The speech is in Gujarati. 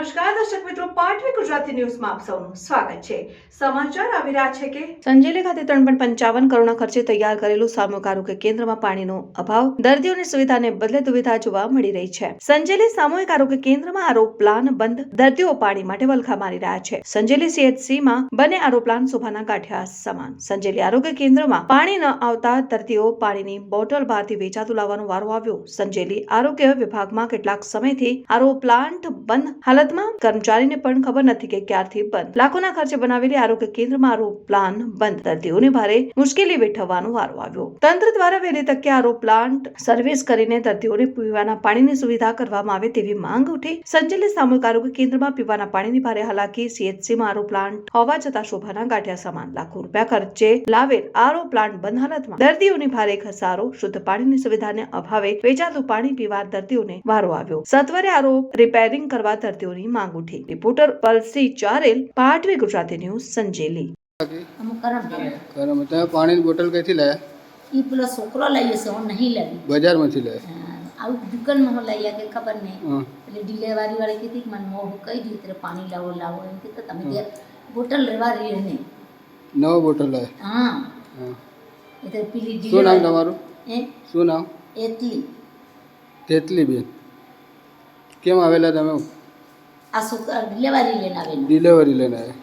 નમસ્કાર દર્શક મિત્રો, પાટવી ગુજરાતી ન્યૂઝમાં આપ સૌનું સ્વાગત છે। સમાચાર આવી રહ્યા છે કે સંજેલી ખાતે 3.55 કરોડના ખર્ચે તૈયાર કરેલું સામૂહિક આરોગ્ય કેન્દ્રમાં પાણીનો અભાવ, દર્દીઓની સુવિધાને બદલે દુવિધા જોવા મળી રહી છે। સંજેલી સામૂહિક આરોગ્ય કેન્દ્રમાં આરો પ્લાન બંધ, દર્દીઓ પાણી માટે વલખા મારી રહ્યા છે। સંજેલી CHCમાં બને આરો પ્લાન શોભાના ગાંઠિયા સમાન। સંજેલી આરોગ્ય કેન્દ્રમાં પાણી ન આવતા દર્દીઓ પાણીની બોટલ બહારથી વેચાતું લાવવાનો વારો આવ્યો। સંજેલી આરોગ્ય વિભાગમાં કેટલાક સમયથી આરો પ્લાન્ટ બંધ હાલતમાં, કર્મચારીને પણ ખબર નથી કે ક્યારથી બંધ। લાખોના ખર્ચે બનાવેલી આરોગ્ય કેન્દ્રમાં આરો પ્લાન બંધ, દર્દીઓને ભારે મુશ્કેલી વેઠવવાનો વારો આવ્યો। તંત્ર દ્વારા વહેલી તકે આરો પ્લાન્ટ સર્વિસ કરીને દર્દીઓને પીવાના પાણીની સુવિધા કરવામાં આવે તેવી માંગ ઉઠી। સંજેલી સામૂહિક આરોગ્ય કેન્દ્રમાં પીવાના પાણીની ભારે હાલાકી, CHCમાં આરો પ્લાન્ટ હોવા છતાં શોભાના ગાંઠિયા સમાન। લાખો રૂપિયા ખર્ચે લાવેલ આરો પ્લાન્ટ બંધ હાલતમાં, દર્દીઓની ભારે ઘસારો, શુદ્ધ પાણીની સુવિધાને અભાવે વેચાતું પાણી પીવા દર્દીઓને વારો આવ્યો। સત્વરે આરો રિપેરિંગ કરવા દર્દીઓની માંગ ઉઠી। Reporter Palsi Charel, Patvi Gujarati news, Sanjeli. પાણીની બોટલ ક્યાંથી લાયા? એ પેલો છોકરો લઈએ છે, હું નહીં લાવી, બજારમાંથી લાયા? આવું દુકાનમાં હું લઈ કે ખબર નહીં, એટલે ડિલિવરી વાળી કીધી કે મને હું કહી દઉં ત્યારે પાણી લાવો લાવો એમ કીધું, તમે ઘેર બોટલ લેવા રહી નહીં, નવો બોટલ લાયા? હા, એટલે પેલી શું નામ તમારું? શું નામ? એટલી તેતલી બેન, કેમ આવેલા તમે? આ છોકરા ડિલિવરી લઈને આવે, ડિલિવરી લઈને આવ્યા?